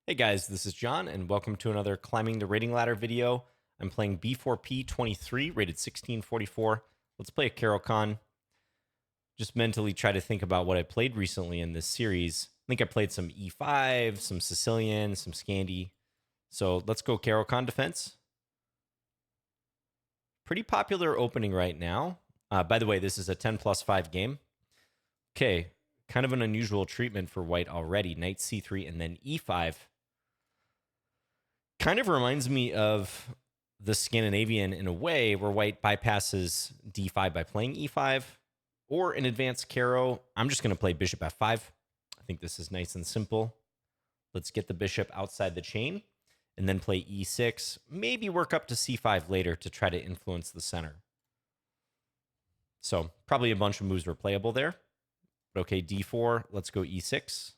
Hey guys, this is John, and welcome to another Climbing the Rating Ladder video. I'm playing B4P23, rated 1644. Let's play a Caro-Kann. Just mentally try to think about what I played recently in this series. I think I played some E5, some Sicilian, some Scandi. So let's go Caro-Kann defense. Pretty popular opening right now. By the way, this is a 10+5 game. Okay, kind of an unusual treatment for white already. Knight C3 and then E5. Kind of reminds me of the Scandinavian in a way where white bypasses d5 by playing e5, or in advanced Caro, I'm just going to play bishop f5. I think this is nice and simple. Let's get the bishop outside the chain and then play e6, maybe work up to c5 later to try to influence the center. So probably a bunch of moves were playable there. But okay, d4, let's go e6.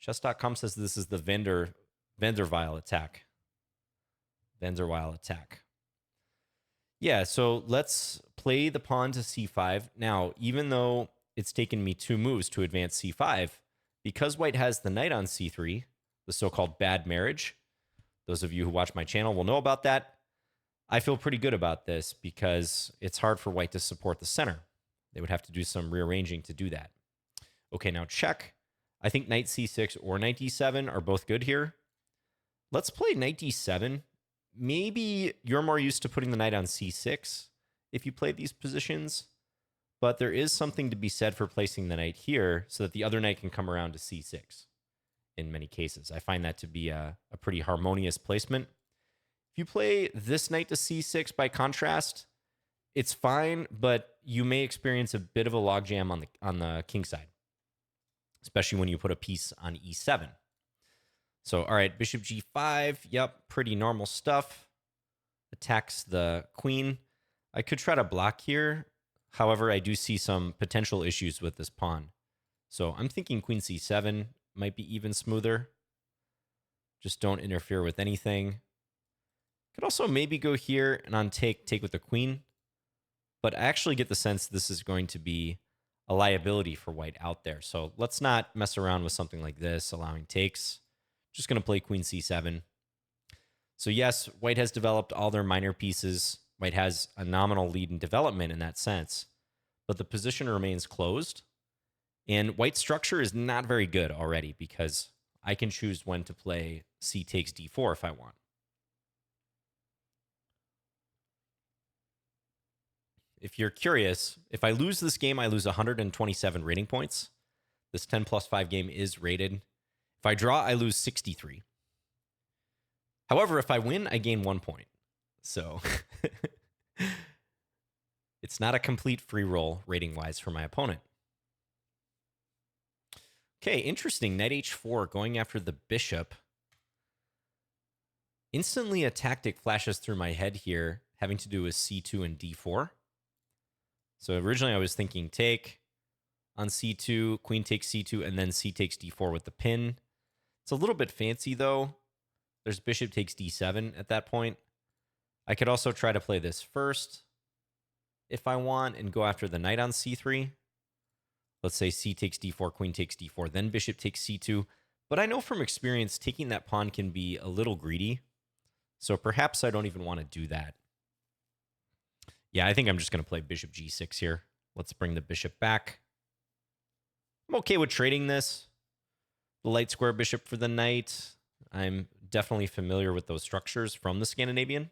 Chess.com says this is the Van der Waals attack. Van der Waals attack. Yeah, so let's play the pawn to c5. Now, even though it's taken me 2 moves to advance c5, because white has the knight on c3, the so-called bad marriage, those of you who watch my channel will know about that, I feel pretty good about this because it's hard for white to support the center. They would have to do some rearranging to do that. Okay, now check. I think knight c6 or knight d7 are both good here. Let's play knight d7. Maybe you're more used to putting the knight on c6 if you play these positions, but there is something to be said for placing the knight here so that the other knight can come around to c6 in many cases. I find that to be a pretty harmonious placement. If you play this knight to c6 by contrast, it's fine, but you may experience a bit of a logjam on the king side, especially when you put a piece on e7. So, all right, bishop g5. Yep, pretty normal stuff. Attacks the queen. I could try to block here. However, I do see some potential issues with this pawn. So I'm thinking queen c7 might be even smoother. Just don't interfere with anything. Could also maybe go here and on take with the queen. But I actually get the sense this is going to be a liability for white out there. So let's not mess around with something like this, allowing takes. Just going to play queen c7. So yes, white has developed all their minor pieces. White has a nominal lead in development in that sense, but the position remains closed. And white's structure is not very good already because I can choose when to play c takes d4 if I want. If you're curious, if I lose this game, I lose 127 rating points. This 10+5 game is rated. If I draw, I lose 63. However, if I win, I gain 1 point. So it's not a complete free roll rating-wise for my opponent. Okay, interesting. Knight h4, going after the bishop. Instantly, a tactic flashes through my head here, having to do with c2 and d4. So originally, I was thinking take on c2, queen takes c2, and then c takes d4 with the pin. It's a little bit fancy, though. There's bishop takes d7 at that point. I could also try to play this first if I want and go after the knight on c3. Let's say c takes d4, queen takes d4, then bishop takes c2. But I know from experience, taking that pawn can be a little greedy. So perhaps I don't even want to do that. Yeah, I think I'm just going to play bishop g6 here. Let's bring the bishop back. I'm okay with trading this. The light square bishop for the knight. I'm definitely familiar with those structures from the Scandinavian.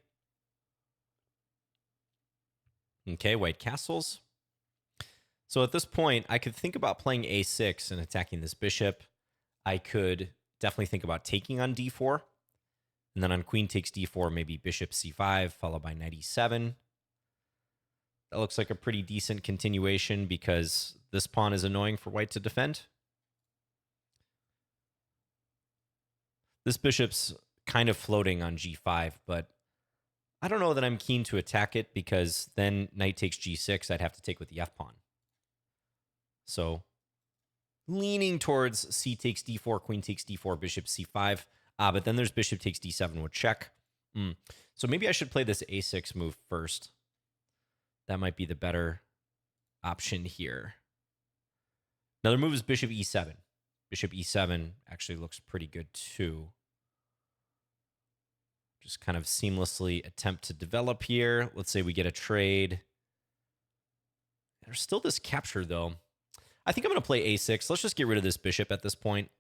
Okay, white castles. So at this point, I could think about playing a6 and attacking this bishop. I could definitely think about taking on d4. And then on queen takes d4, maybe bishop c5, followed by knight e7. That looks like a pretty decent continuation because this pawn is annoying for white to defend. This bishop's kind of floating on g5, but I don't know that I'm keen to attack it because then knight takes g6, I'd have to take with the f-pawn. So leaning towards c takes d4, queen takes d4, bishop c5. But then there's bishop takes d7 with check. So maybe I should play this a6 move first. That might be the better option here. Another move is bishop e7. Bishop e7 actually looks pretty good too. Just kind of seamlessly attempt to develop here. Let's say we get a trade. There's still this capture, though. I think I'm going to play a6. Let's just get rid of this bishop at this point.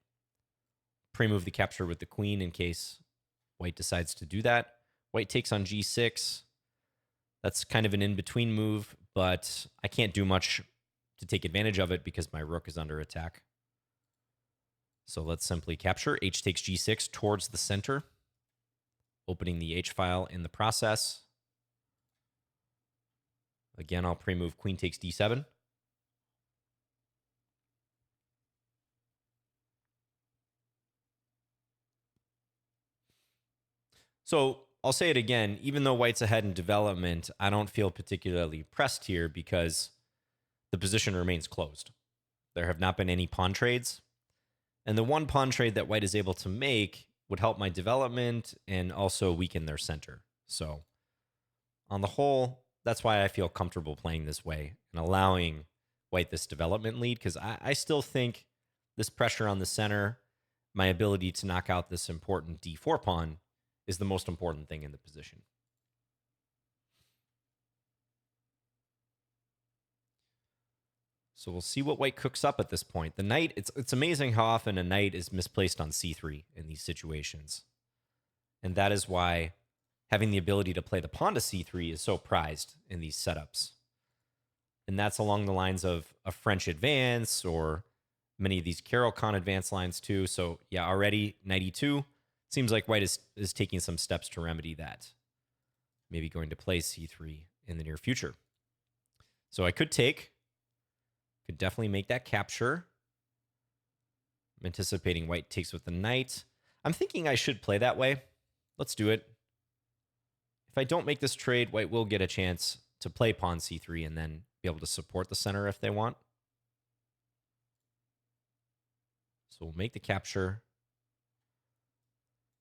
Pre-move the capture with the queen in case white decides to do that. White takes on g6. That's kind of an in-between move, but I can't do much to take advantage of it because my rook is under attack. So let's simply capture. H takes g6 towards the center, opening the H file in the process. Again, I'll pre-move queen takes d7. So I'll say it again, even though white's ahead in development, I don't feel particularly pressed here because the position remains closed. There have not been any pawn trades. And the one pawn trade that white is able to make would help my development and also weaken their center. So on the whole, that's why I feel comfortable playing this way and allowing white this development lead, because I still think this pressure on the center, my ability to knock out this important d4 pawn, is the most important thing in the position. So we'll see what white cooks up at this point. The knight, it's amazing how often a knight is misplaced on c3 in these situations. And that is why having the ability to play the pawn to c3 is so prized in these setups. And that's along the lines of a French advance or many of these Caro-Kann advance lines too. So yeah, already knight e2. Seems like white is taking some steps to remedy that. Maybe going to play c3 in the near future. So I could definitely make that capture. I'm anticipating white takes with the knight. I'm thinking I should play that way. Let's do it. If I don't make this trade, white will get a chance to play pawn c3 and then be able to support the center if they want. So we'll make the capture.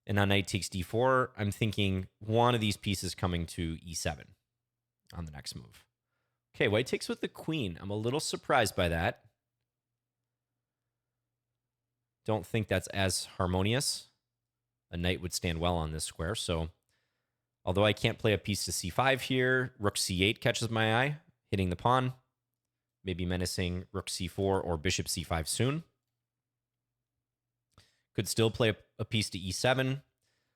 And now knight takes d4. I'm thinking one of these pieces coming to e7 on the next move. Okay, white takes with the queen. I'm a little surprised by that. Don't think that's as harmonious. A knight would stand well on this square. So although I can't play a piece to c5 here, rook c8 catches my eye, hitting the pawn. Maybe menacing rook c4 or bishop c5 soon. Could still play a piece to e7.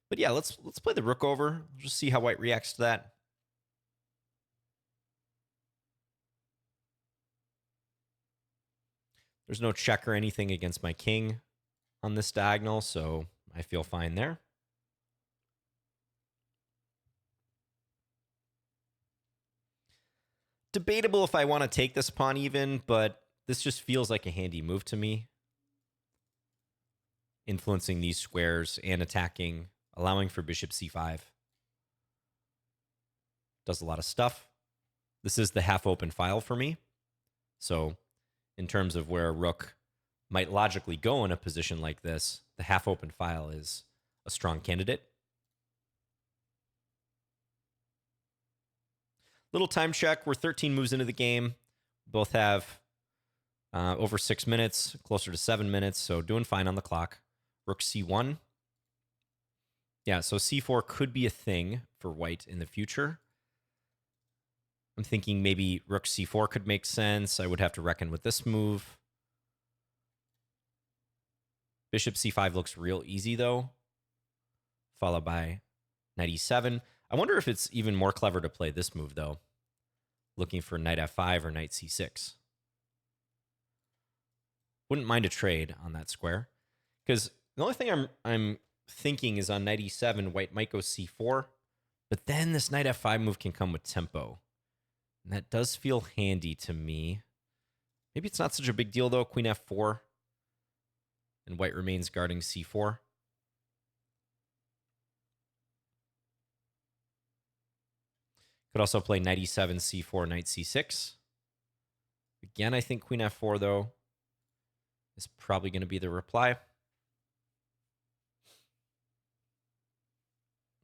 But yeah, let's play the rook over. Just see how white reacts to that. There's no check or anything against my king on this diagonal, so I feel fine there. Debatable if I want to take this pawn even, but this just feels like a handy move to me. Influencing these squares and attacking, allowing for bishop c5. Does a lot of stuff. This is the half-open file for me. So in terms of where a rook might logically go in a position like this, the half-open file is a strong candidate. Little time check. We're 13 moves into the game. Both have over 6 minutes, closer to 7 minutes, so doing fine on the clock. Rook c1. Yeah, so c4 could be a thing for white in the future. I'm thinking maybe rook c4 could make sense. I would have to reckon with this move. Bishop c5 looks real easy, though, followed by knight e7. I wonder if it's even more clever to play this move, though, looking for knight f5 or knight c6. Wouldn't mind a trade on that square, because the only thing I'm thinking is on knight e7, white might go c4, but then this knight f5 move can come with tempo. And that does feel handy to me. Maybe it's not such a big deal, though. Queen f4, and white remains guarding c4. Could also play knight e7, c4, knight c6. Again, I think queen f4, though, is probably going to be the reply.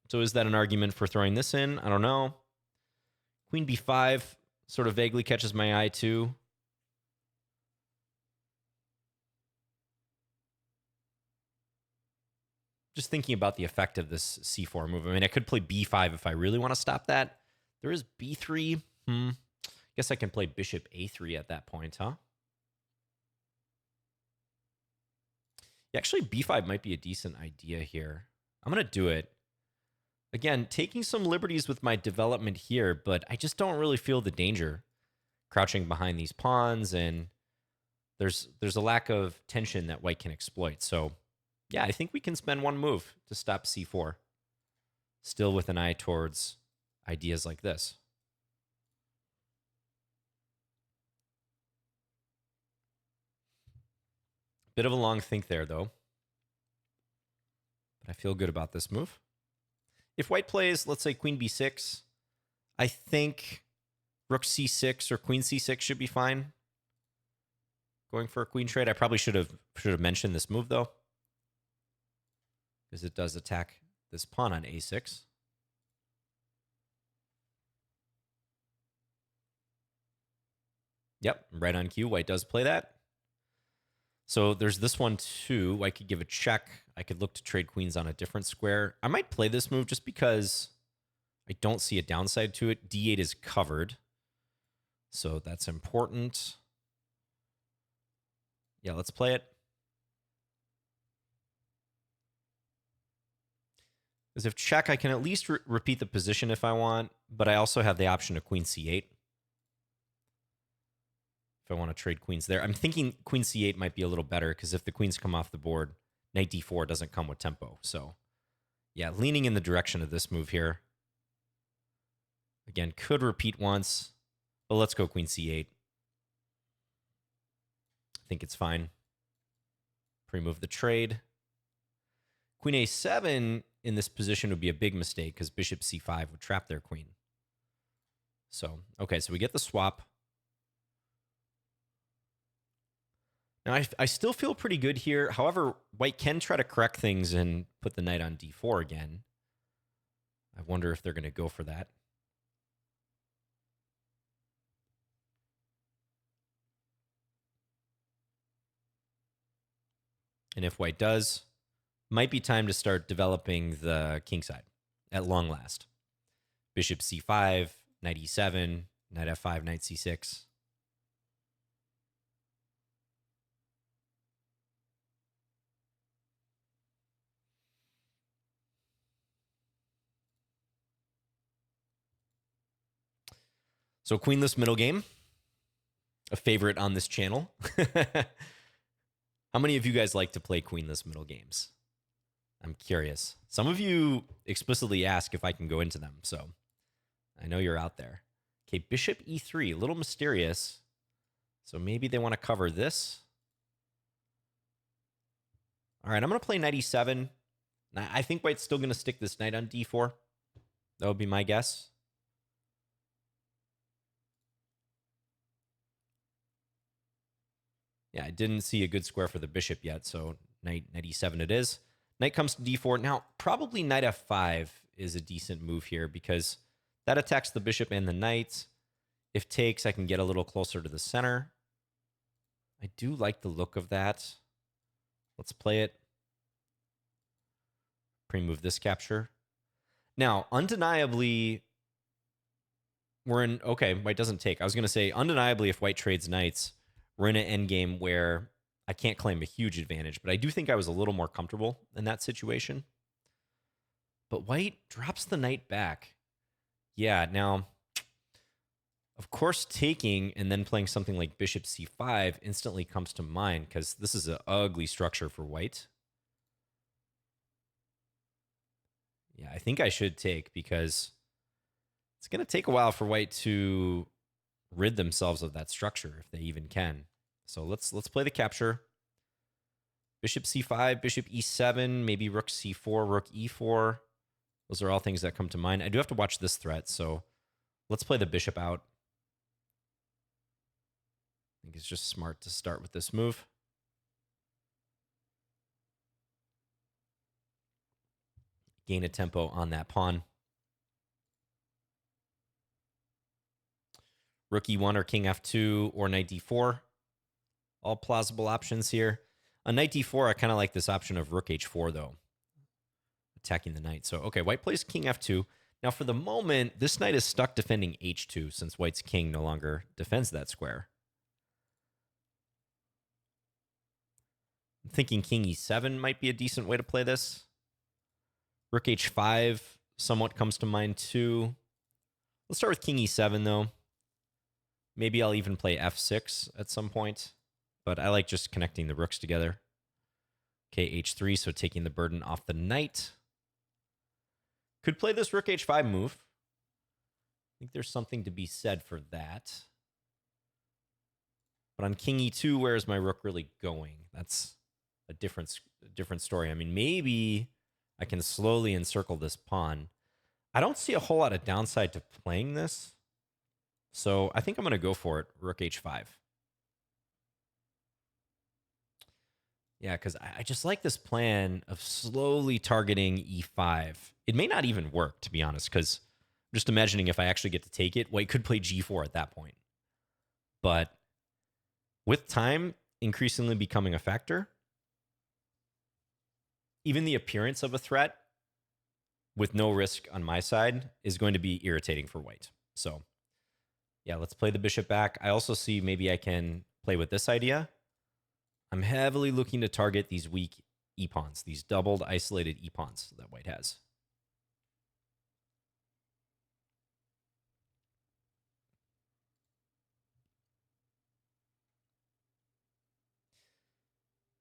So is that an argument for throwing this in? I don't know. Queen b5 sort of vaguely catches my eye, too. just thinking about the effect of this c4 move. I mean, I could play b5 if I really want to stop that. There is b3. Guess I can play bishop a3 at that point, huh? Yeah, actually, b5 might be a decent idea here. I'm going to do it. Again, taking some liberties with my development here, but I just don't really feel the danger crouching behind these pawns, and there's a lack of tension that white can exploit. So, yeah, I think we can spend one move to stop c4, still with an eye towards ideas like this. Bit of a long think there, though. But I feel good about this move. If white plays, let's say, queen b6, I think rook c6 or queen c6 should be fine. Going for a queen trade. I probably should have mentioned this move, though, because it does attack this pawn on a6. Yep, right on cue. White does play that. So there's this one, too. I could give a check. I could look to trade queens on a different square. I might play this move just because I don't see a downside to it. d8 is covered, so that's important. Yeah, let's play it. Because if check, I can at least repeat the position if I want, but I also have the option of queen c8. If I want to trade queens there. I'm thinking queen c8 might be a little better, because if the queens come off the board, knight d4 doesn't come with tempo. So, yeah, leaning in the direction of this move here. Again, could repeat once, but let's go queen c8. I think it's fine. Pre-move the trade. Queen a7 in this position would be a big mistake, because bishop c5 would trap their queen. So, okay, so we get the swap. Now, I still feel pretty good here. However, white can try to correct things and put the knight on d4 again. I wonder if they're going to go for that. And if white does, might be time to start developing the kingside at long last. Bishop c5, knight e7, knight f5, knight c6. So queenless middle game, a favorite on this channel. How many of you guys like to play queenless middle games? I'm curious. Some of you explicitly ask if I can go into them, so I know you're out there. Okay, bishop e3, a little mysterious. So maybe they want to cover this. All right, I'm going to play knight e7. Now, I think white's still going to stick this knight on d4. That would be my guess. Yeah, I didn't see a good square for the bishop yet, so knight e7 it is. Knight comes to d4. Now, probably knight f5 is a decent move here, because that attacks the bishop and the knight. If takes, I can get a little closer to the center. I do like the look of that. Let's play it. Pre-move this capture. Now, undeniably, we're in... Okay, white doesn't take. I was going to say, undeniably, if white trades knights, we're in an endgame where I can't claim a huge advantage, but I do think I was a little more comfortable in that situation. But white drops the knight back. Yeah, now, of course, taking and then playing something like bishop c5 instantly comes to mind, because this is an ugly structure for white. Yeah, I think I should take, because it's going to take a while for white to rid themselves of that structure, if they even can. So let's play the capture. Bishop c5, bishop e7, maybe rook c4, rook e4. Those are all things that come to mind. I do have to watch this threat, so let's play the bishop out. I think it's just smart to start with this move. Gain a tempo on that pawn. Rook e1 or king f2 or knight d4. All plausible options here. On knight d4, I kind of like this option of rook h4, though. attacking the knight. So, okay, white plays king f2. Now, for the moment, this knight is stuck defending h2 since white's king no longer defends that square. I'm thinking king e7 might be a decent way to play this. Rook h5 somewhat comes to mind too. Let's start with king e7, though. Maybe I'll even play f6 at some point, but I like just connecting the rooks together. Okay, h3, so taking the burden off the knight. Could play this rook h5 move. I think there's something to be said for that. But on king e2, where is my rook really going? That's a different story. I mean, maybe I can slowly encircle this pawn. I don't see a whole lot of downside to playing this. So I think I'm going to go for it, rook h5. Yeah, because I just like this plan of slowly targeting e5. It may not even work, to be honest, because I'm just imagining if I actually get to take it, white could play g4 at that point. But with time increasingly becoming a factor, even the appearance of a threat with no risk on my side is going to be irritating for white. So yeah, let's play the bishop back. I also see maybe I can play with this idea. I'm heavily looking to target these weak e-pawns, these doubled, isolated e-pawns that white has.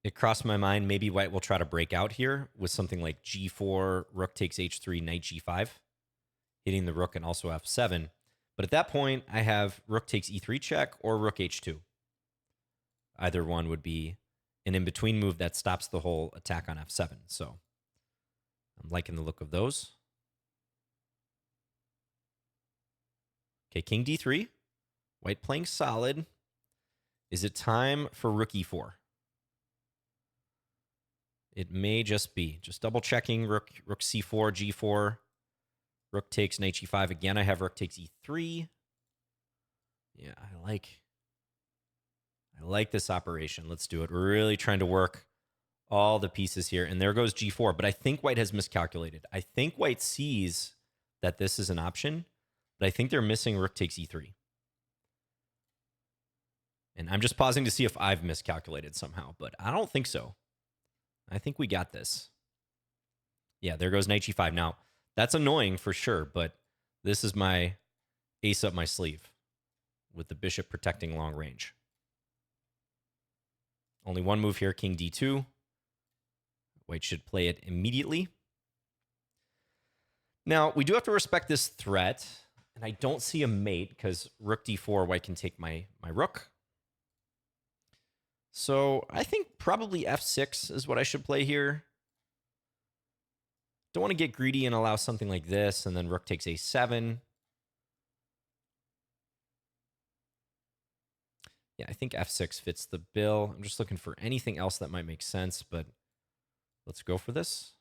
It crossed my mind, maybe white will try to break out here with something like g4, rook takes h3, knight g5, hitting the rook and also f7. But at that point, I have rook takes e3 check or rook h2. Either one would be an in-between move that stops the whole attack on f7. So I'm liking the look of those. Okay, king d3. White playing solid. Is it time for rook e4? It may just be. Just double checking rook c4, g4. Rook takes knight g5. Again, I have rook takes e3. Yeah, I like this operation. Let's do it. We're really trying to work all the pieces here. And there goes g4. But I think white has miscalculated. I think white sees that this is an option, but I think they're missing rook takes e3. And I'm just pausing to see if I've miscalculated somehow, but I don't think so. I think we got this. Yeah, there goes knight g5. Now, that's annoying for sure, but this is my ace up my sleeve with the bishop protecting long range. Only one move here, king d2. White should play it immediately. Now, we do have to respect this threat, and I don't see a mate because rook d4, white can take my rook. So I think probably f6 is what I should play here. Don't want to get greedy and allow something like this, and then rook takes a7. Yeah, I think f6 fits the bill. I'm just looking for anything else that might make sense, but let's go for this.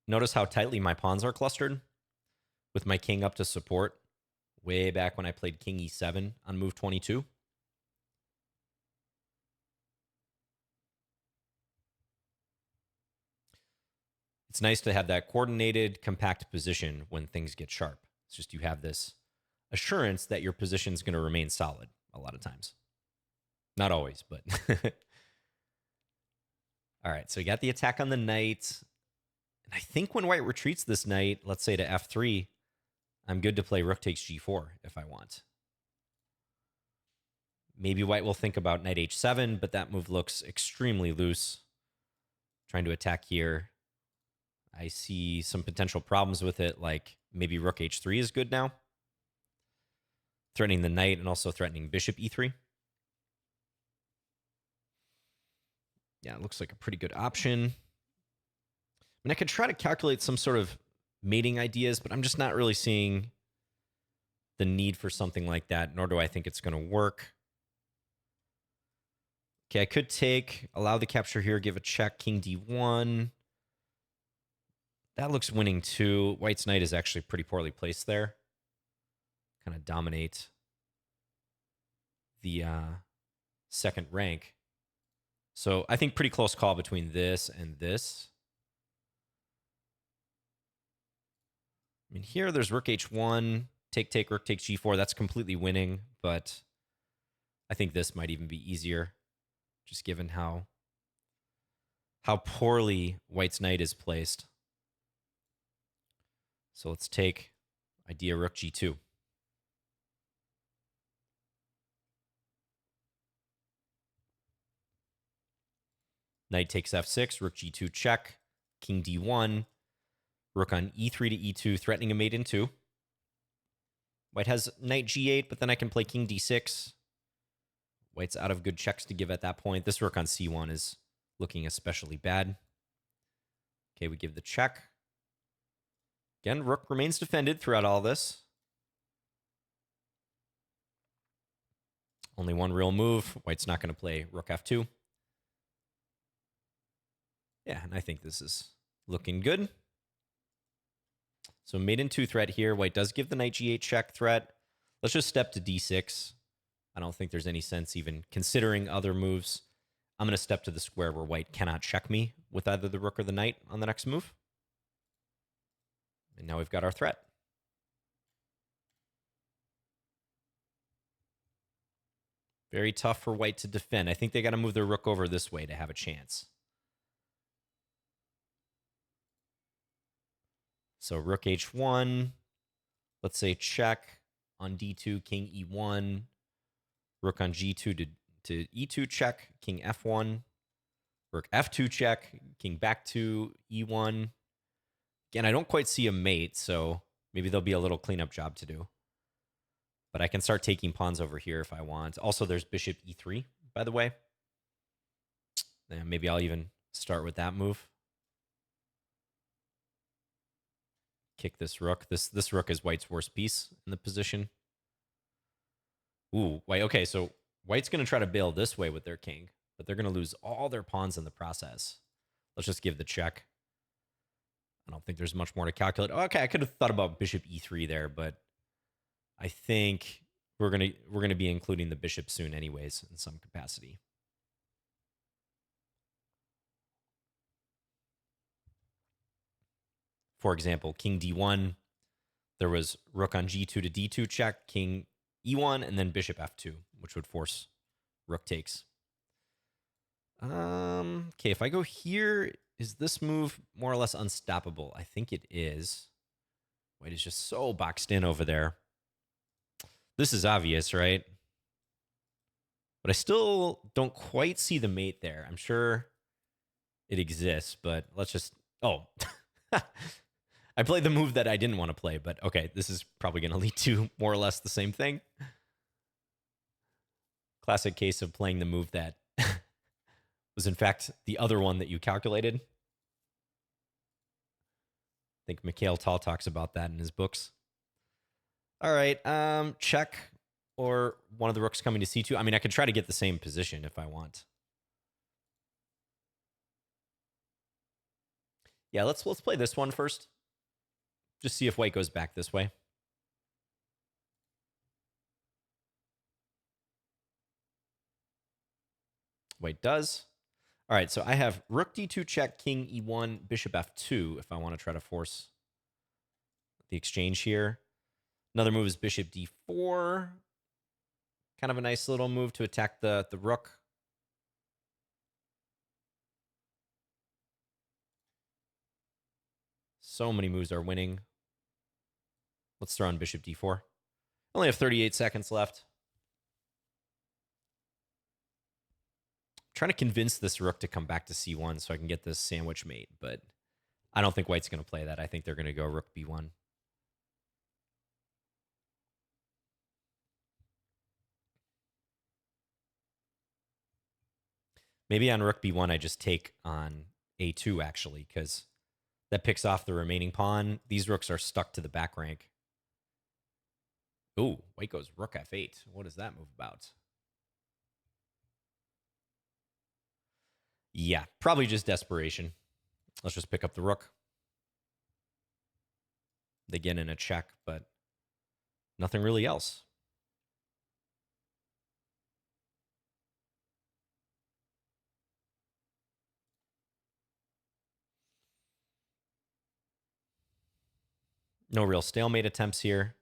Notice how tightly my pawns are clustered with my king up to support way back when I played king e7 on move 22. It's nice to have that coordinated, compact position when things get sharp. It's just you have this assurance that your position is going to remain solid a lot of times. Not always, but... All right, so we got the attack on the knight. And I think when white retreats this knight, let's say to f3, I'm good to play rook takes g4 if I want. Maybe white will think about knight h7, but that move looks extremely loose. Trying to attack here. I see some potential problems with it, like maybe rook h3 is good now. Threatening the knight and also threatening bishop e3. Yeah, it looks like a pretty good option. I mean, I could try to calculate some sort of mating ideas, but I'm just not really seeing the need for something like that, nor do I think it's going to work. Okay, I could allow the capture here, give a check, king d1. That looks winning too. White's knight is actually pretty poorly placed there. Kind of dominate the second rank. So I think pretty close call between this and this. I mean, here there's rook h1, take, rook takes g4. That's completely winning, but I think this might even be easier, just given how poorly white's knight is placed. So let's take idea rook g2. Knight takes f6, rook g2 check, king d1, rook on e3 to e2, threatening a mate in 2. White has knight g8, but then I can play king d6. White's out of good checks to give at that point. This rook on c1 is looking especially bad. Okay, we give the check. Again, rook remains defended throughout all this. Only one real move. White's not going to play rook f2. Yeah, and I think this is looking good. So mate in 2 threat here. White does give the knight g8 check threat. Let's just step to d6. I don't think there's any sense even considering other moves. I'm going to step to the square where white cannot check me with either the rook or the knight on the next move. And now we've got our threat. Very tough for white to defend. I think they got to move their rook over this way to have a chance. So rook h1, let's say check on d2, king e1, rook on g2 to e2 check, king f1, rook f2 check, king back to e1. Again, I don't quite see a mate, so maybe there'll be a little cleanup job to do. But I can start taking pawns over here if I want. Also, there's bishop e3, by the way. And maybe I'll even start with that move. Kick this rook. This rook is white's worst piece in the position. Ooh, white. Okay, so white's going to try to bail this way with their king, but they're going to lose all their pawns in the process. Let's just give the check. I don't think there's much more to calculate. Okay, I could have thought about bishop e3 there, but I think we're gonna be including the bishop soon anyways in some capacity. For example, king d1, there was rook on g2 to d2 check, king e1, and then bishop f2, which would force rook takes. Okay, if I go here, is this move more or less unstoppable? I think it is. White is just so boxed in over there. This is obvious, right? But I still don't quite see the mate there. I'm sure it exists, but let's just... Oh, I played the move that I didn't want to play, but okay, this is probably going to lead to more or less the same thing. Classic case of playing the move that was in fact the other one that you calculated. I think Mikhail Tal talks about that in his books. All right, check or one of the rooks coming to c2. I mean, I could try to get the same position if I want. Yeah, let's play this one first. Just see if white goes back this way. White does. All right, so I have rook d2 check, king e1, bishop f2 if I want to try to force the exchange here. Another move is bishop d4. Kind of a nice little move to attack the rook. So many moves are winning. Let's throw in bishop d4. Only have 38 seconds left. I'm trying to convince this rook to come back to c1 so I can get this sandwich mate, but I don't think white's going to play that. I think they're going to go rook b1. Maybe on rook b1, I just take on a2, actually, because that picks off the remaining pawn. These rooks are stuck to the back rank. Ooh, white goes rook f8. What is that move about? Yeah, probably just desperation. Let's just pick up the rook. They get in a check, but nothing really else. No real stalemate attempts here.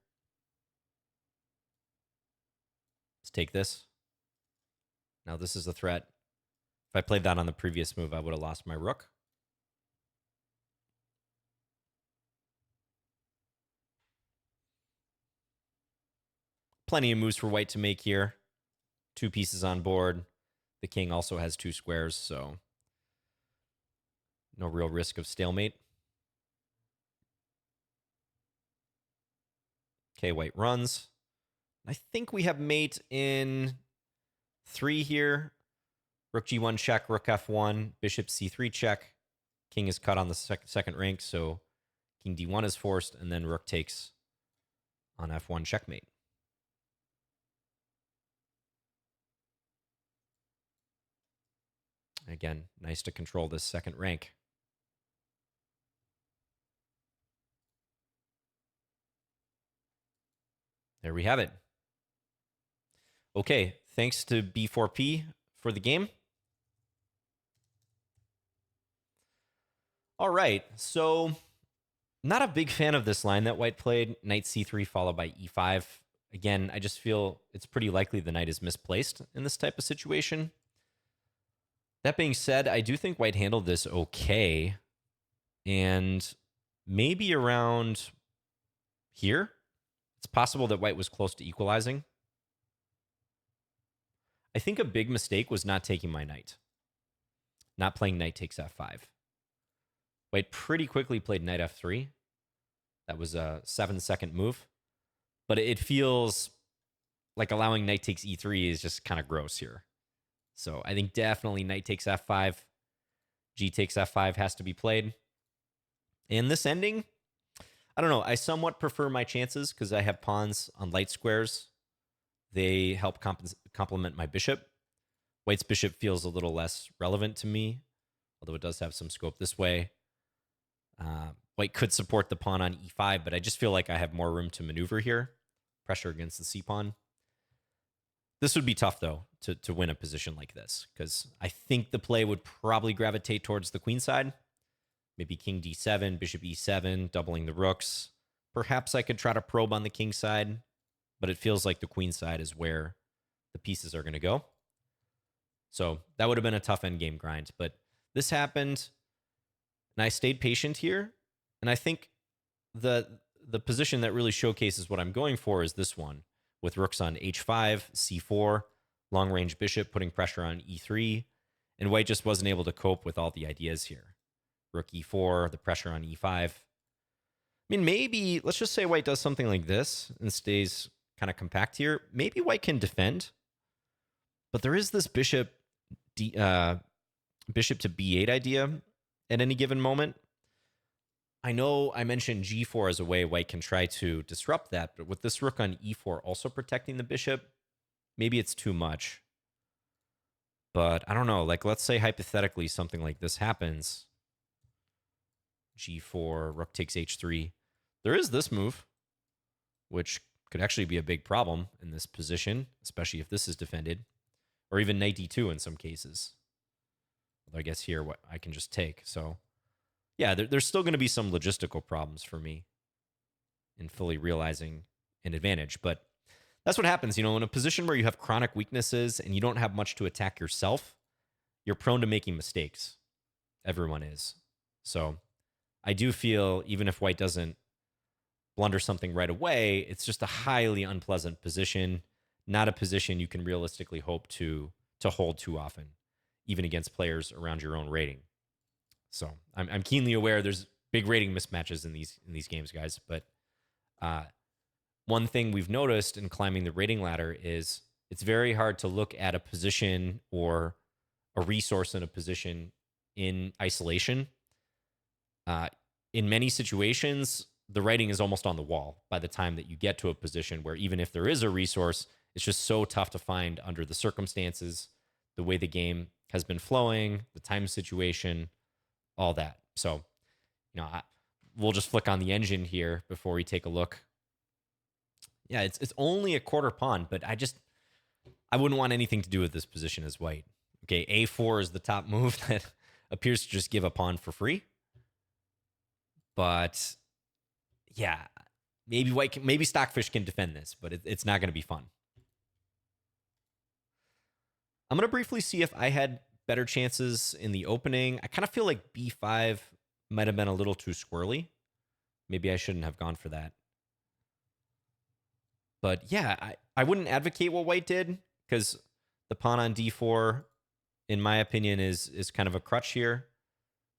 Let's take this. Now this is a threat. If I played that on the previous move, I would have lost my rook. Plenty of moves for white to make here. 2 pieces on board. The king also has 2 squares, so no real risk of stalemate. Okay, white runs. I think we have mate in 3 here. Rook g1 check, rook f1, bishop c3 check. King is cut on the second rank, so king d1 is forced, and then rook takes on f1 checkmate. Again, nice to control this second rank. There we have it. Okay, thanks to B4P for the game. All right, so not a big fan of this line that white played. Knight c3 followed by e5. Again, I just feel it's pretty likely the knight is misplaced in this type of situation. That being said, I do think white handled this okay. And maybe around here, it's possible that white was close to equalizing. I think a big mistake was not taking my knight. Not playing knight takes f5. White pretty quickly played knight f3. That was a 7-second move. But it feels like allowing knight takes e3 is just kind of gross here. So I think definitely knight takes f5. G takes f5 has to be played. And this ending, I don't know. I somewhat prefer my chances because I have pawns on light squares. They help complement my bishop. White's bishop feels a little less relevant to me, although it does have some scope this way. White could support the pawn on e5, but I just feel like I have more room to maneuver here. Pressure against the c-pawn. This would be tough, though, to win a position like this, because I think the play would probably gravitate towards the queen side. Maybe king d7, bishop e7, doubling the rooks. Perhaps I could try to probe on the king side, but it feels like the queen side is where the pieces are going to go. So that would have been a tough endgame grind, but this happened, and I stayed patient here, and I think the position that really showcases what I'm going for is this one, with rooks on h5, c4, long-range bishop putting pressure on e3, and white just wasn't able to cope with all the ideas here. Rook e4, the pressure on e5. I mean, maybe, let's just say white does something like this and stays kind of compact here. Maybe white can defend, but there is this bishop to b8 idea at any given moment. I know I mentioned g4 as a way white can try to disrupt that, but with this rook on e4 also protecting the bishop, maybe it's too much. But I don't know, like let's say hypothetically something like this happens. g4, rook takes h3. There is this move, which could actually be a big problem in this position, especially if this is defended, or even knight d2 in some cases. Although I guess here what I can just take. So yeah, there's still going to be some logistical problems for me in fully realizing an advantage. But that's what happens, you know, in a position where you have chronic weaknesses and you don't have much to attack yourself, you're prone to making mistakes. Everyone is. So I do feel even if white doesn't blunder something right away, it's just a highly unpleasant position, not a position you can realistically hope to hold too often, even against players around your own rating. So I'm keenly aware there's big rating mismatches in these games, guys. But one thing we've noticed in climbing the rating ladder is it's very hard to look at a position or a resource in a position in isolation. In many situations, the writing is almost on the wall by the time that you get to a position where even if there is a resource, it's just so tough to find under the circumstances, the way the game has been flowing, the time situation, all that. So, you know, we'll just flick on the engine here before we take a look. Yeah, it's only a quarter pawn, but I wouldn't want anything to do with this position as white. Okay, a4 is the top move that appears to just give a pawn for free. But yeah, maybe Stockfish can defend this, but it's not going to be fun. I'm going to briefly see if I had better chances in the opening. I kind of feel like B5 might have been a little too squirrely. Maybe I shouldn't have gone for that. But yeah, I wouldn't advocate what white did, because the pawn on D4, in my opinion, is kind of a crutch here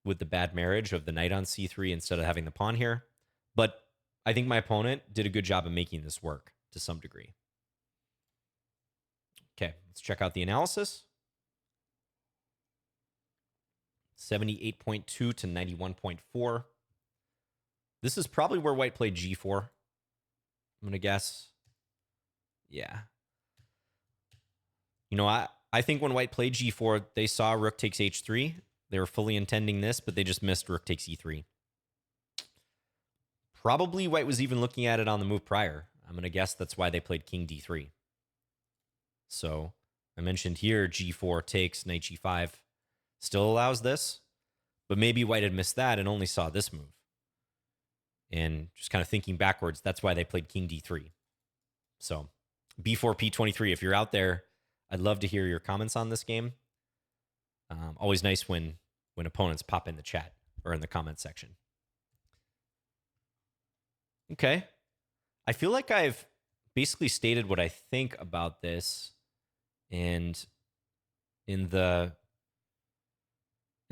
with the bad marriage of the knight on C3 instead of having the pawn here. But I think my opponent did a good job of making this work to some degree. Okay, let's check out the analysis. 78.2 to 91.4. This is probably where white played G4. I'm going to guess. Yeah. You know, I think when white played G4, they saw rook takes H3. They were fully intending this, but they just missed rook takes E3. Probably white was even looking at it on the move prior. I'm going to guess that's why they played king D3. So I mentioned here G4 takes, knight G5 still allows this, but maybe white had missed that and only saw this move. And just kind of thinking backwards, that's why they played king D3. So B4 P23, if you're out there, I'd love to hear your comments on this game. Always nice when opponents pop in the chat or in the comment section. Okay. I feel like I've basically stated what I think about this. And in the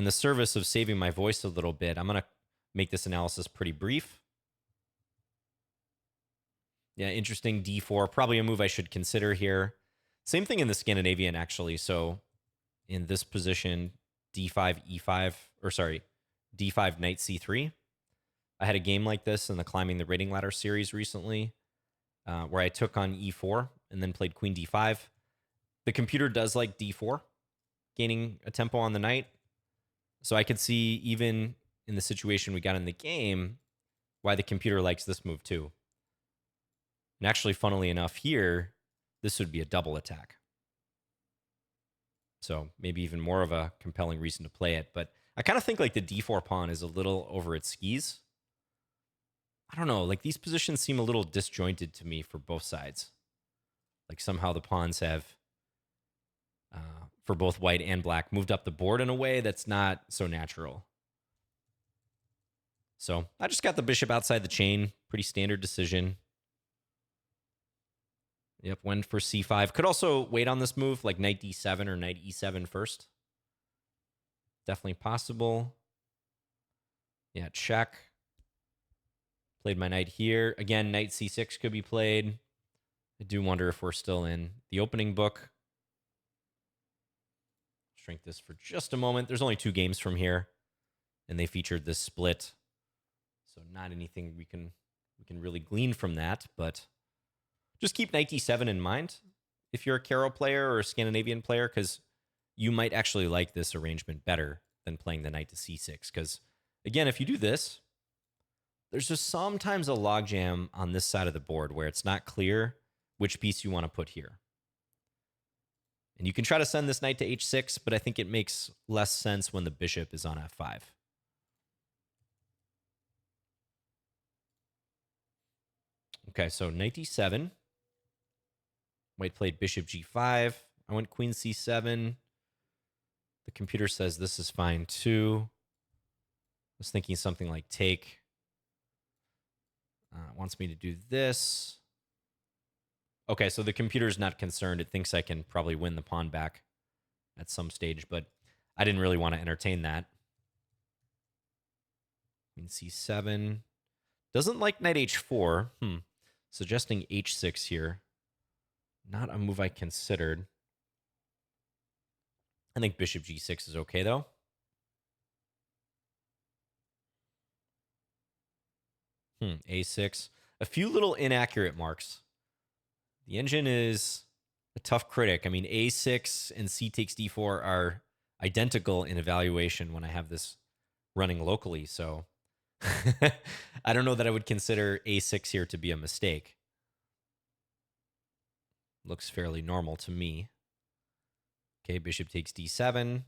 service of saving my voice a little bit, I'm going to make this analysis pretty brief. Yeah, interesting D4. Probably a move I should consider here. Same thing in the Scandinavian, actually. So in this position, D5, E5, or sorry, D5, knight C3. I had a game like this in the Climbing the Rating Ladder series recently, where I took on E4 and then played Queen D5. The computer does like D4, gaining a tempo on the knight. So I could see, even in the situation we got in the game, why the computer likes this move too. And actually, funnily enough, here, this would be a double attack. So maybe even more of a compelling reason to play it. But I kind of think like the D4 pawn is a little over its skis. I don't know, like these positions seem a little disjointed to me for both sides. Like somehow the pawns have, for both white and black, moved up the board in a way that's not so natural. So I just got the bishop outside the chain. Pretty standard decision. Yep, went for C5. Could also wait on this move, like knight D7 or knight E7 first. Definitely possible. Yeah, check. Played my knight here. Again, knight C6 could be played. I do wonder if we're still in the opening book. Shrink this for just a moment. There's only 2 games from here, and they featured this split. So not anything we can really glean from that, but just keep knight D7 in mind if you're a Caro player or a Scandinavian player, because you might actually like this arrangement better than playing the knight to C6. Because, again, if you do this, there's just sometimes a logjam on this side of the board where it's not clear which piece you want to put here. And you can try to send this knight to H6, but I think it makes less sense when the bishop is on F5. Okay, so knight D7. White played bishop G5. I went queen C7. The computer says this is fine too. I was thinking something like take. It wants me to do this. Okay, so the computer's not concerned. It thinks I can probably win the pawn back at some stage, but I didn't really want to entertain that. Queen C7. Doesn't like knight H4. Suggesting H6 here. Not a move I considered. I think bishop G6 is okay, though. A6. A few little inaccurate marks. The engine is a tough critic. I mean, A6 and C takes D4 are identical in evaluation when I have this running locally, so I don't know that I would consider A6 here to be a mistake. Looks fairly normal to me. Okay, bishop takes D7.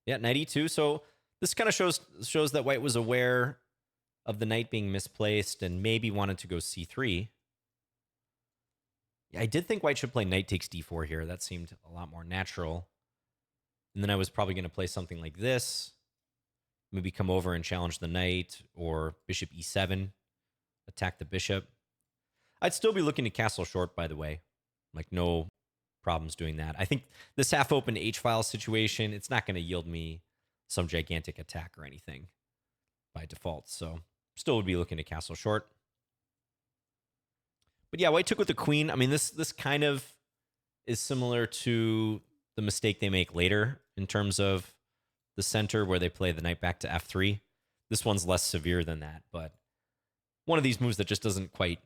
Yeah, knight E2. So this kind of shows that white was aware of the knight being misplaced and maybe wanted to go c3. Yeah, I did think white should play knight takes d4 here. That seemed a lot more natural. And then I was probably going to play something like this. Maybe come over and challenge the knight, or bishop e7, attack the bishop. I'd still be looking to castle short, by the way. Like, no problems doing that. I think this half-open h-file situation, it's not going to yield me some gigantic attack or anything by default. So still would be looking to castle short. But yeah, white took with the queen. I mean, this kind of is similar to the mistake they make later in terms of the center, where they play the knight back to f3. This one's less severe than that, but one of these moves that just doesn't quite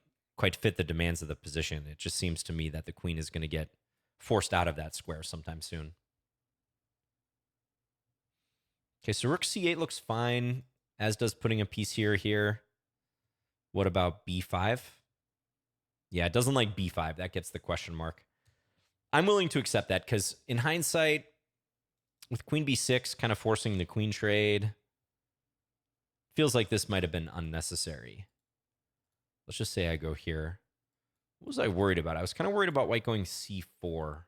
fit the demands of the position. It just seems to me that the queen is going to get forced out of that square sometime soon. Okay, so rook c8 looks fine, as does putting a piece here. What about b5? Yeah, it doesn't like b5. That gets the question mark. I'm willing to accept that because in hindsight, with queen b6 kind of forcing the queen trade, feels like this might have been unnecessary. Let's just say I go here. What was I worried about? I was kind of worried about white going c4.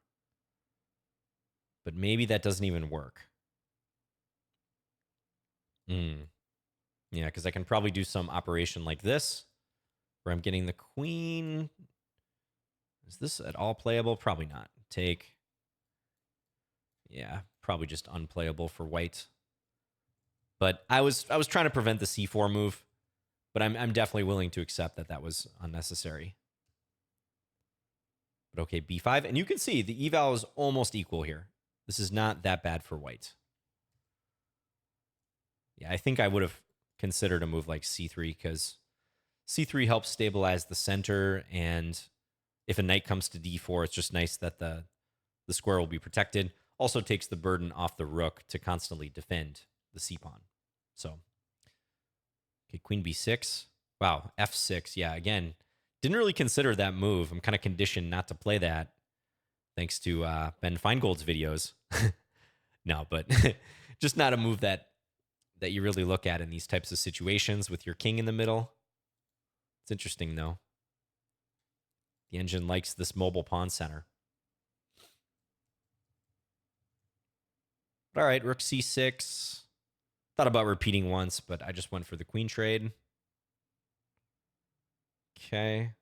But maybe that doesn't even work. Yeah, because I can probably do some operation like this, where I'm getting the queen. Is this at all playable? Probably not. Take. Yeah, probably just unplayable for white. But I was trying to prevent the c4 move, but I'm definitely willing to accept that was unnecessary. But okay, b5, and you can see the eval is almost equal here. This is not that bad for white. Yeah, I think I would have considered a move like c3 because c3 helps stabilize the center, and if a knight comes to d4, it's just nice that the square will be protected. Also takes the burden off the rook to constantly defend the c-pawn. So, okay, queen b6. Wow, f6. Yeah, again, didn't really consider that move. I'm kind of conditioned not to play that thanks to Ben Feingold's videos. No, but just not a move that you really look at in these types of situations with your king in the middle. It's interesting, though. The engine likes this mobile pawn center. All right, rook c6. Thought about repeating once, but I just went for the queen trade. Okay.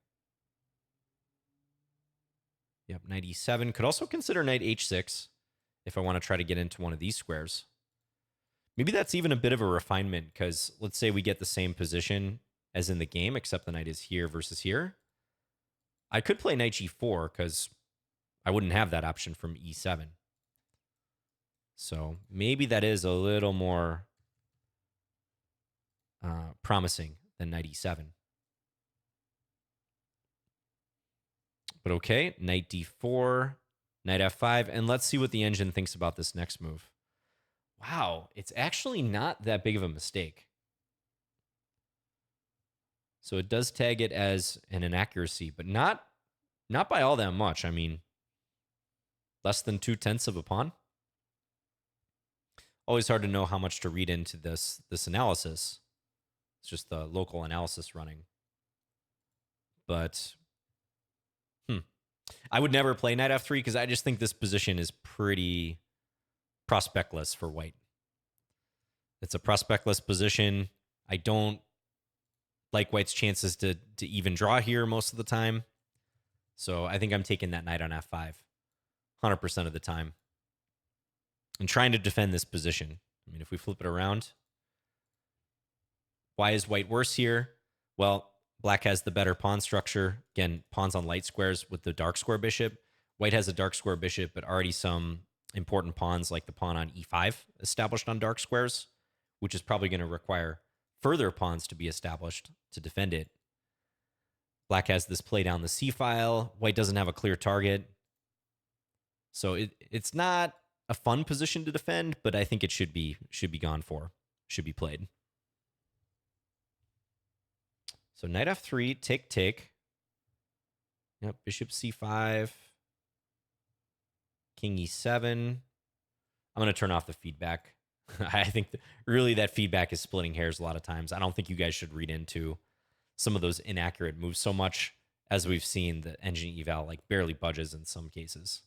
Yep, knight e7. Could also consider knight h6 if I want to try to get into one of these squares. Maybe that's even a bit of a refinement, because let's say we get the same position as in the game, except the knight is here versus here. I could play knight g4 because I wouldn't have that option from e7. So maybe that is a little more promising than knight e7. But okay, knight d4, knight f5, and let's see what the engine thinks about this next move. Wow, it's actually not that big of a mistake. So it does tag it as an inaccuracy, but not by all that much. I mean, less than 2/10 of a pawn. Always hard to know how much to read into this analysis. It's just the local analysis running. But I would never play knight f3 because I just think this position is pretty prospectless for white. It's a prospectless position. I don't like white's chances to even draw here most of the time. So I think I'm taking that knight on f5 100% of the time and trying to defend this position. I mean, if we flip it around, why is white worse here? Well, black has the better pawn structure. Again, pawns on light squares with the dark square bishop. White has a dark square bishop, but already some important pawns like the pawn on e5 established on dark squares, which is probably going to require further pawns to be established to defend it. Black has this play down the c-file. White doesn't have a clear target. So it's not a fun position to defend, but I think it should be gone for, should be played. So knight f3, take. Yep, bishop c5, king e7. I'm going to turn off the feedback. I think really that feedback is splitting hairs a lot of times. I don't think you guys should read into some of those inaccurate moves so much as we've seen the engine eval like barely budges in some cases.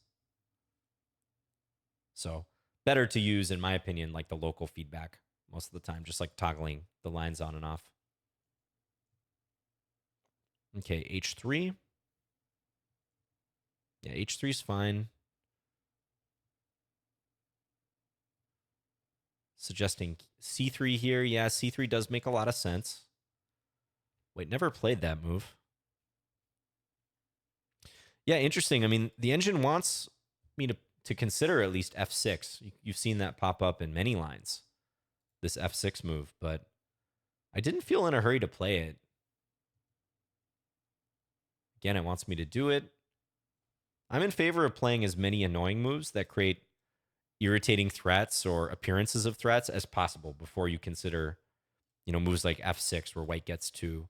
So better to use, in my opinion, like the local feedback most of the time, just like toggling the lines on and off. Okay, H3. Yeah, H3 is fine. Suggesting C3 here. Yeah, C3 does make a lot of sense. Wait, never played that move. Yeah, interesting. I mean, the engine wants me to consider at least F6. You've seen that pop up in many lines, this F6 move, but I didn't feel in a hurry to play it. Again, it wants me to do it. I'm in favor of playing as many annoying moves that create irritating threats or appearances of threats as possible before you consider, moves like F6 where white gets to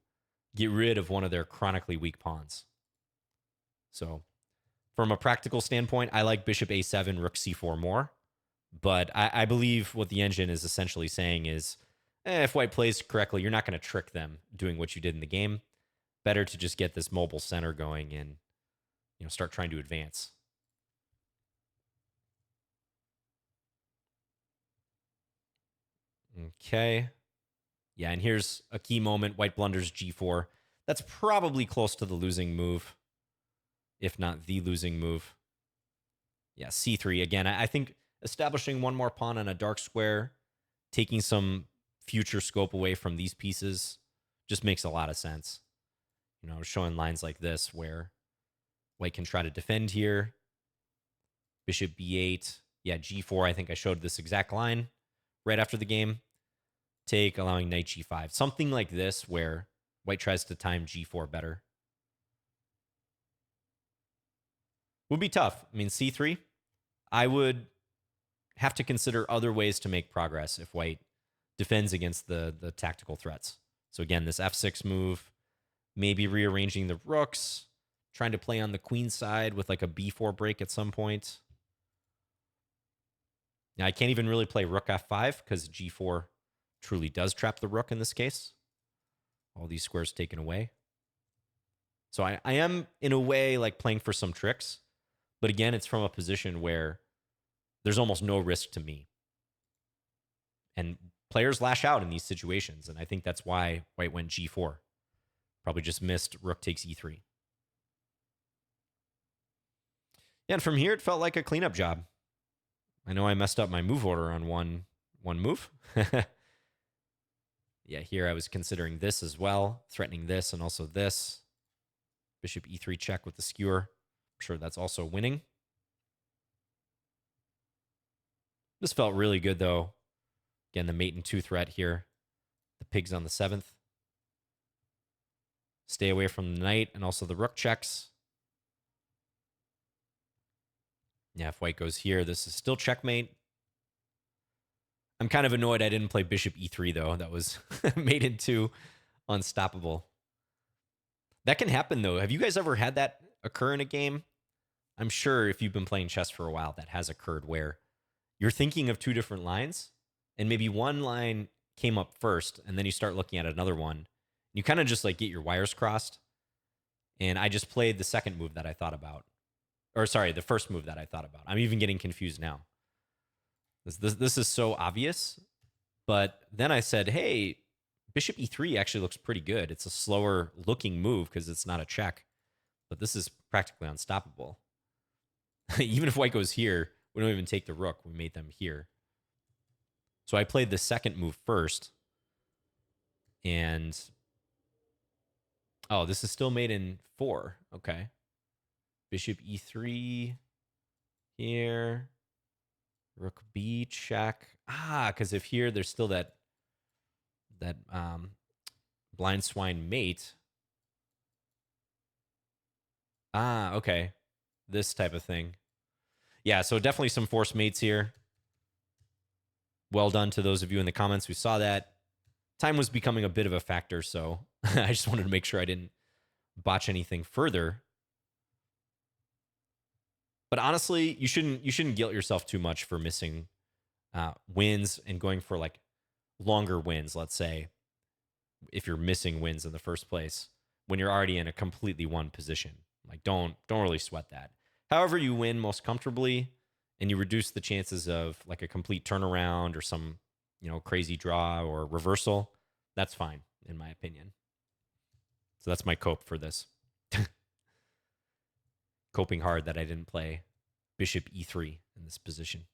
get rid of one of their chronically weak pawns. So from a practical standpoint, I like bishop a7, rook c4 more. But I believe what the engine is essentially saying is, if white plays correctly, you're not going to trick them doing what you did in the game. Better to just get this mobile center going and start trying to advance. Okay. Yeah, and here's a key moment. White blunders g4. That's probably close to the losing move, if not the losing move. Yeah, c3. Again, I think establishing one more pawn on a dark square, taking some future scope away from these pieces, just makes a lot of sense. Showing lines like this where white can try to defend here. Bishop b8. Yeah, g4. I think I showed this exact line right after the game. Take, allowing knight g5. Something like this where white tries to time g4 better. Would be tough. I mean, c3, I would have to consider other ways to make progress if white defends against the tactical threats. So again, this f6 move, maybe rearranging the rooks, trying to play on the queen side with like a b4 break at some point. Now, I can't even really play rook f5 because g4 truly does trap the rook in this case. All these squares taken away. So I am, in a way, like playing for some tricks. But again, it's from a position where there's almost no risk to me. And players lash out in these situations. And I think that's why white went g4. Probably just missed rook takes e3. Yeah, and from here, it felt like a cleanup job. I know I messed up my move order on one move. Yeah, here I was considering this as well, threatening this and also this. Bishop e3 check with the skewer. I'm sure that's also winning. This felt really good, though. Again, the mate and 2 threat here. The pig's on the 7th. Stay away from the knight and also the rook checks. Yeah, if white goes here, this is still checkmate. I'm kind of annoyed I didn't play bishop e3, though. That was mate in 2 unstoppable. That can happen, though. Have you guys ever had that occur in a game? I'm sure if you've been playing chess for a while, that has occurred where you're thinking of 2 different lines, and maybe one line came up first, and then you start looking at another one. You kind of just like get your wires crossed. And I just played the second move that I thought about. Or sorry, the first move that I thought about. I'm even getting confused now. This is so obvious. But then I said, hey, bishop e3 actually looks pretty good. It's a slower looking move because it's not a check. But this is practically unstoppable. Even if white goes here, we don't even take the rook. We made them here. So I played the second move first. And oh, this is still made in 4. Okay. Bishop e3 here. Rook b check. Because if here there's still that blind swine mate. Okay. This type of thing. Yeah, so definitely some forced mates here. Well done to those of you in the comments who saw that. Time was becoming a bit of a factor, so I just wanted to make sure I didn't botch anything further. But honestly, you shouldn't guilt yourself too much for missing wins and going for like longer wins, let's say, if you're missing wins in the first place when you're already in a completely won position. Like don't really sweat that. However you win most comfortably and you reduce the chances of like a complete turnaround or some, crazy draw or reversal, that's fine in my opinion. So that's my cope for this. Coping hard that I didn't play bishop e3 in this position.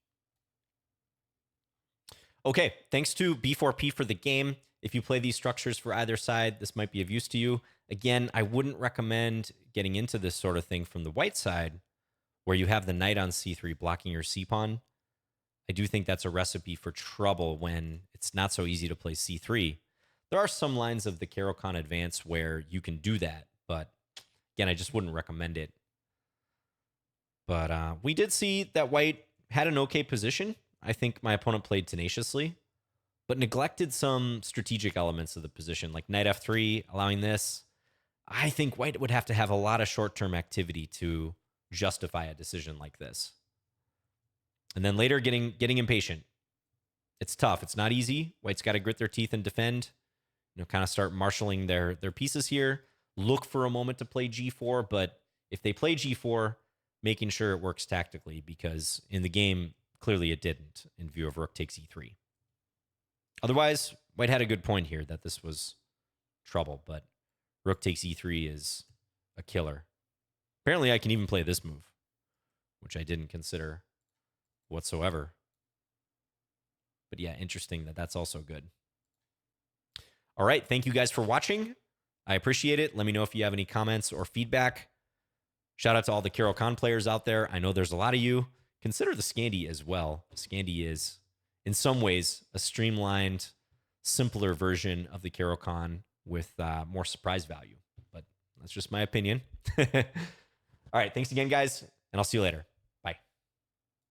Okay, thanks to B4P for the game. If you play these structures for either side, this might be of use to you. Again, I wouldn't recommend getting into this sort of thing from the white side, where you have the knight on c3 blocking your c-pawn. I do think that's a recipe for trouble when it's not so easy to play c3. There are some lines of the Caro-Kann advance where you can do that, but again, I just wouldn't recommend it. But we did see that white had an okay position. I think my opponent played tenaciously, but neglected some strategic elements of the position, like knight f3, allowing this. I think white would have to have a lot of short-term activity to justify a decision like this. And then later getting impatient. It's tough. It's not easy. White's got to grit their teeth and defend. Kind of start marshaling their pieces here. Look for a moment to play g4, but if they play g4, making sure it works tactically, because in the game, clearly it didn't in view of rook takes e3. Otherwise, white had a good point here that this was trouble, but rook takes e3 is a killer. Apparently, I can even play this move, which I didn't consider whatsoever. But yeah, interesting that that's also good. All right, thank you guys for watching. I appreciate it. Let me know if you have any comments or feedback. Shout out to all the Caro-Kann players out there. I know there's a lot of you. Consider the Scandi as well. Scandi is, in some ways, a streamlined, simpler version of the Caro-Kann with more surprise value. But that's just my opinion. All right, thanks again, guys, and I'll see you later.